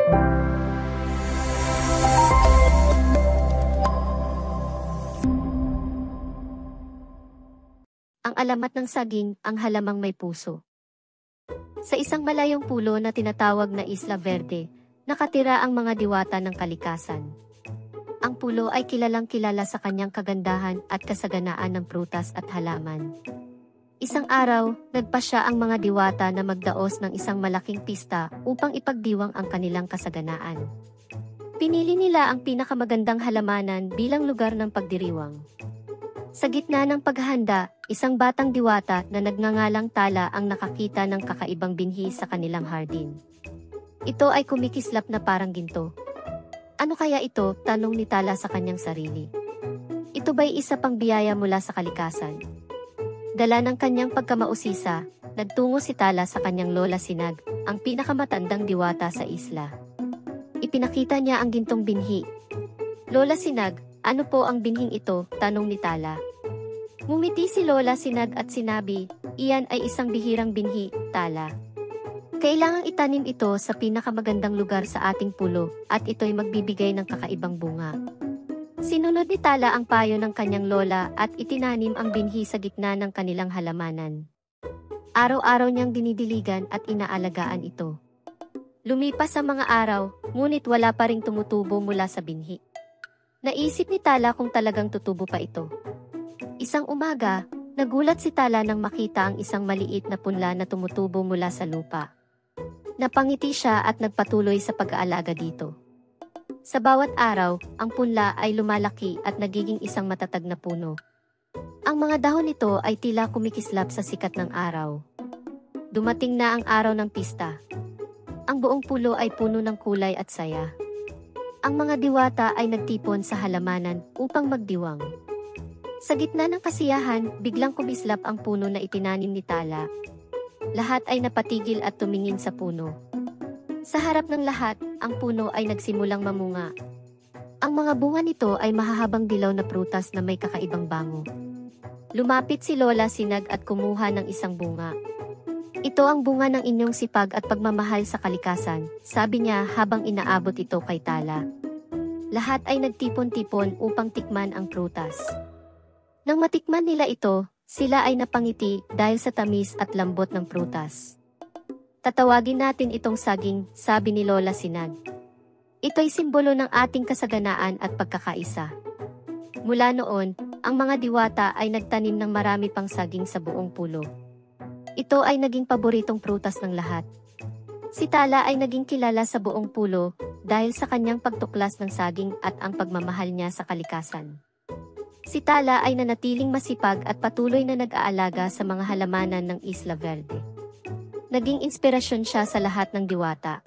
Ang alamat ng saging, ang halamang may puso. Sa isang malayong pulo na tinatawag na Isla Verde, nakatira ang mga diwata ng kalikasan. Ang pulo ay kilalang kilala sa kanyang kagandahan at kasaganaan ng prutas at halaman. Isang araw, nagpasya ang mga diwata na magdaos ng isang malaking pista upang ipagdiwang ang kanilang kasaganaan. Pinili nila ang pinakamagandang halamanan bilang lugar ng pagdiriwang. Sa gitna ng paghahanda, isang batang diwata na nagngangalang Tala ang nakakita ng kakaibang binhi sa kanilang hardin. Ito ay kumikislap na parang ginto. Ano kaya ito? Tanong ni Tala sa kanyang sarili. Ito ba'y isa pang biyaya mula sa kalikasan? Dala ng kanyang pagkamausisa, nagtungo si Tala sa kanyang lola Sinag, ang pinakamatandang diwata sa isla. Ipinakita niya ang gintong binhi. Lola Sinag, ano po ang binhing ito? Tanong ni Tala. Ngumiti si Lola Sinag at sinabi, iyan ay isang bihirang binhi, Tala. Kailangang itanim ito sa pinakamagandang lugar sa ating pulo at ito'y magbibigay ng kakaibang bunga. Sinunod ni Tala ang payo ng kanyang lola at itinanim ang binhi sa gitna ng kanilang halamanan. Araw-araw niyang dinidiligan at inaalagaan ito. Lumipas ang mga araw, ngunit wala pa ring tumutubo mula sa binhi. Naisip ni Tala kung talagang tutubo pa ito. Isang umaga, nagulat si Tala nang makita ang isang maliit na punla na tumutubo mula sa lupa. Napangiti siya at nagpatuloy sa pag-aalaga dito. Sa bawat araw, ang punla ay lumalaki at nagiging isang matatag na puno. Ang mga dahon nito ay tila kumikislap sa sikat ng araw. Dumating na ang araw ng pista. Ang buong pulo ay puno ng kulay at saya. Ang mga diwata ay nagtipon sa halamanan upang magdiwang. Sa gitna ng kasiyahan, biglang kumislap ang puno na itinanim ni Tala. Lahat ay napatigil at tumingin sa puno. Sa harap ng lahat, ang puno ay nagsimulang mamunga. Ang mga bunga nito ay mahahabang dilaw na prutas na may kakaibang bango. Lumapit si Lola Sinag at kumuha ng isang bunga. Ito ang bunga ng inyong sipag at pagmamahal sa kalikasan, sabi niya habang inaabot ito kay Tala. Lahat ay nagtipon-tipon upang tikman ang prutas. Nang matikman nila ito, sila ay napangiti dahil sa tamis at lambot ng prutas. Tatawagin natin itong saging, sabi ni Lola Sinag. Ito'y simbolo ng ating kasaganaan at pagkakaisa. Mula noon, ang mga diwata ay nagtanim ng marami pang saging sa buong pulo. Ito ay naging paboritong prutas ng lahat. Si Tala ay naging kilala sa buong pulo dahil sa kanyang pagtuklas ng saging at ang pagmamahal niya sa kalikasan. Si Tala ay nanatiling masipag at patuloy na nag-aalaga sa mga halamanan ng Isla Verde. Naging inspirasyon siya sa lahat ng diwata.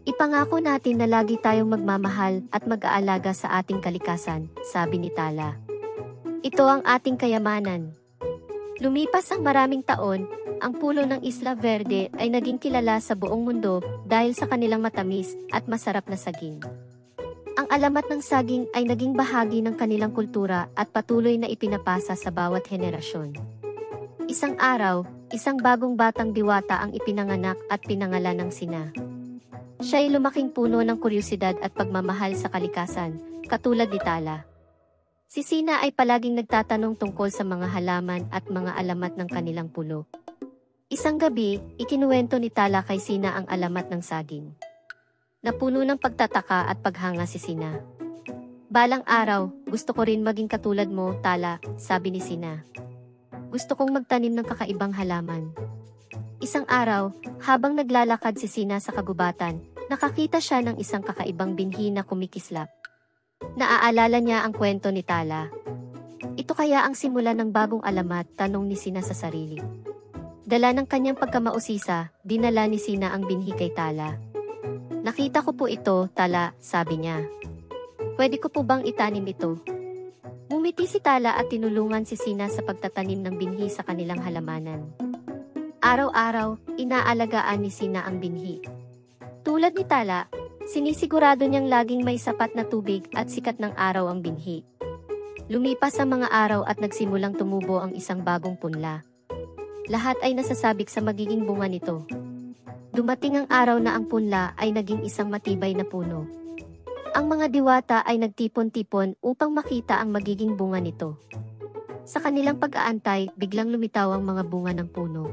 Ipangako natin na lagi tayong magmamahal at mag-aalaga sa ating kalikasan, sabi ni Tala. Ito ang ating kayamanan. Lumipas ang maraming taon, ang pulo ng Isla Verde ay naging kilala sa buong mundo dahil sa kanilang matamis at masarap na saging. Ang alamat ng saging ay naging bahagi ng kanilang kultura at patuloy na ipinapasa sa bawat henerasyon. Isang araw, isang bagong batang diwata ang ipinanganak at pinangalan ng Sina. Siya ay lumaking puno ng kuryosidad at pagmamahal sa kalikasan, katulad ni Tala. Si Sina ay palaging nagtatanong tungkol sa mga halaman at mga alamat ng kanilang pulo. Isang gabi, ikinuwento ni Tala kay Sina ang alamat ng saging. Napuno ng pagtataka at paghanga si Sina. Balang araw, gusto ko rin maging katulad mo, Tala, sabi ni Sina. Gusto kong magtanim ng kakaibang halaman. Isang araw, habang naglalakad si Sina sa kagubatan, nakakita siya ng isang kakaibang binhi na kumikislap. Naaalala niya ang kwento ni Tala. Ito kaya ang simula ng bagong alamat, tanong ni Sina sa sarili. Dala ng kanyang pagkamausisa, dinala ni Sina ang binhi kay Tala. Nakita ko po ito, Tala, sabi niya. Pwede ko po bang itanim ito? Ngumiti si Tala at tinulungan si Sina sa pagtatanim ng binhi sa kanilang halamanan. Araw-araw, inaalagaan ni Sina ang binhi. Tulad ni Tala, sinisigurado niyang laging may sapat na tubig at sikat ng araw ang binhi. Lumipas ang mga araw at nagsimulang tumubo ang isang bagong punla. Lahat ay nasasabik sa magiging bunga nito. Dumating ang araw na ang punla ay naging isang matibay na puno. Ang mga diwata ay nagtipon-tipon upang makita ang magiging bunga nito. Sa kanilang pag-aantay, biglang lumitaw ang mga bunga ng puno.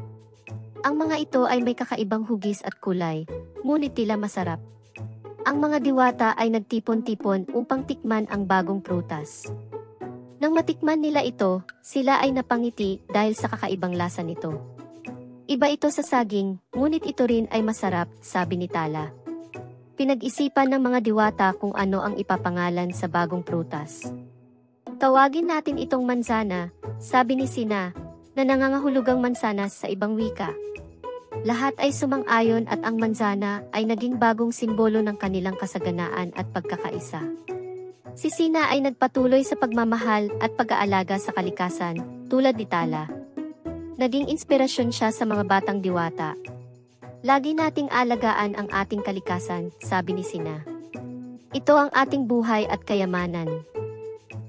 Ang mga ito ay may kakaibang hugis at kulay, ngunit tila masarap. Ang mga diwata ay nagtipon-tipon upang tikman ang bagong prutas. Nang matikman nila ito, sila ay napangiti dahil sa kakaibang lasa nito. Iba ito sa saging, ngunit ito rin ay masarap, sabi ni Tala. Pinag-isipan ng mga diwata kung ano ang ipapangalan sa bagong prutas. Tawagin natin itong manzana, sabi ni Sina, na nangangahulugang mansanas sa ibang wika. Lahat ay sumang-ayon at ang manzana ay naging bagong simbolo ng kanilang kasaganaan at pagkakaisa. Si Sina ay nagpatuloy sa pagmamahal at pag-aalaga sa kalikasan, tulad ni Tala. Naging inspirasyon siya sa mga batang diwata. Lagi nating alagaan ang ating kalikasan, sabi ni Sina. Ito ang ating buhay at kayamanan.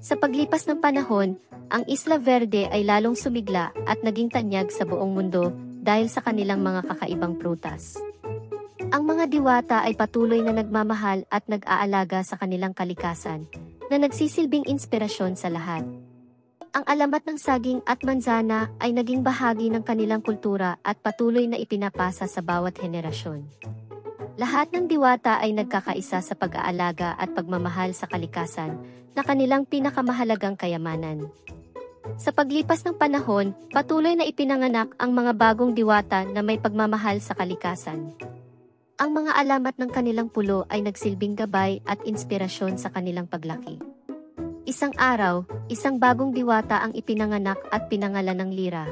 Sa paglipas ng panahon, ang Isla Verde ay lalong sumigla at naging tanyag sa buong mundo dahil sa kanilang mga kakaibang prutas. Ang mga diwata ay patuloy na nagmamahal at nag-aalaga sa kanilang kalikasan, na nagsisilbing inspirasyon sa lahat. Ang alamat ng saging at manzana ay naging bahagi ng kanilang kultura at patuloy na ipinapasa sa bawat henerasyon. Lahat ng diwata ay nagkakaisa sa pag-aalaga at pagmamahal sa kalikasan na kanilang pinakamahalagang kayamanan. Sa paglipas ng panahon, patuloy na ipinanganak ang mga bagong diwata na may pagmamahal sa kalikasan. Ang mga alamat ng kanilang pulo ay nagsilbing gabay at inspirasyon sa kanilang paglaki. Isang araw, isang bagong diwata ang ipinanganak at pinangalan ng Lira.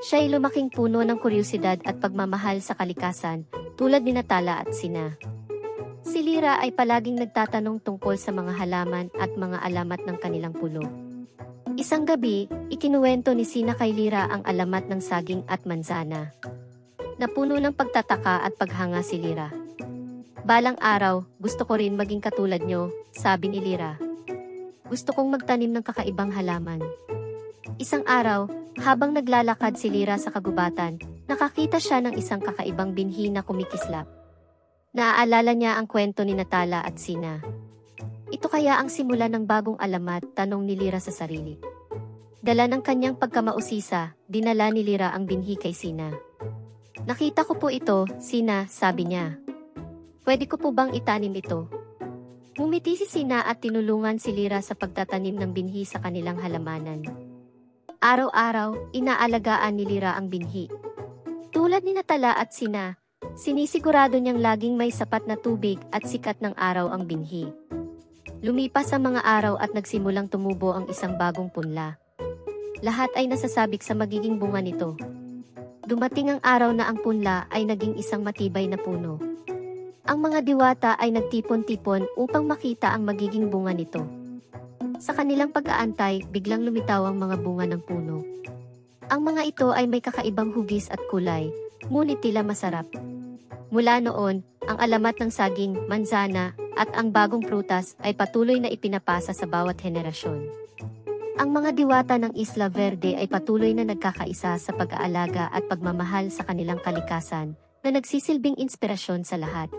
Siya ay lumaking puno ng kuryosidad at pagmamahal sa kalikasan, tulad ni Tala at Sina. Si Lira ay palaging nagtatanong tungkol sa mga halaman at mga alamat ng kanilang pulo. Isang gabi, ikinuwento ni Sina kay Lira ang alamat ng saging at manzana. Napuno ng pagtataka at paghanga si Lira. Balang araw, gusto ko rin maging katulad nyo, sabi ni Lira. Gusto kong magtanim ng kakaibang halaman. Isang araw, habang naglalakad si Lira sa kagubatan, nakakita siya ng isang kakaibang binhi na kumikislap. Naaalala niya ang kwento ni Tala at Sina. Ito kaya ang simula ng bagong alamat, tanong ni Lira sa sarili. Dala ng kanyang pagkamausisa, dinala ni Lira ang binhi kay Sina. Nakita ko po ito, Sina, sabi niya. Pwede ko po bang itanim ito? Ngumiti si Sina at tinulungan si Lira sa pagtatanim ng binhi sa kanilang halamanan. Araw-araw, inaalagaan ni Lira ang binhi. Tulad ni Tala at Sina, sinisigurado niyang laging may sapat na tubig at sikat ng araw ang binhi. Lumipas ang mga araw at nagsimulang tumubo ang isang bagong punla. Lahat ay nasasabik sa magiging bunga nito. Dumating ang araw na ang punla ay naging isang matibay na puno. Ang mga diwata ay nagtipon-tipon upang makita ang magiging bunga nito. Sa kanilang pag-aantay, biglang lumitaw ang mga bunga ng puno. Ang mga ito ay may kakaibang hugis at kulay, ngunit tila masarap. Mula noon, ang alamat ng saging, manzana, at ang bagong prutas ay patuloy na ipinapasa sa bawat henerasyon. Ang mga diwata ng Isla Verde ay patuloy na nagkakaisa sa pag-aalaga at pagmamahal sa kanilang kalikasan, na nagsisilbing inspirasyon sa lahat.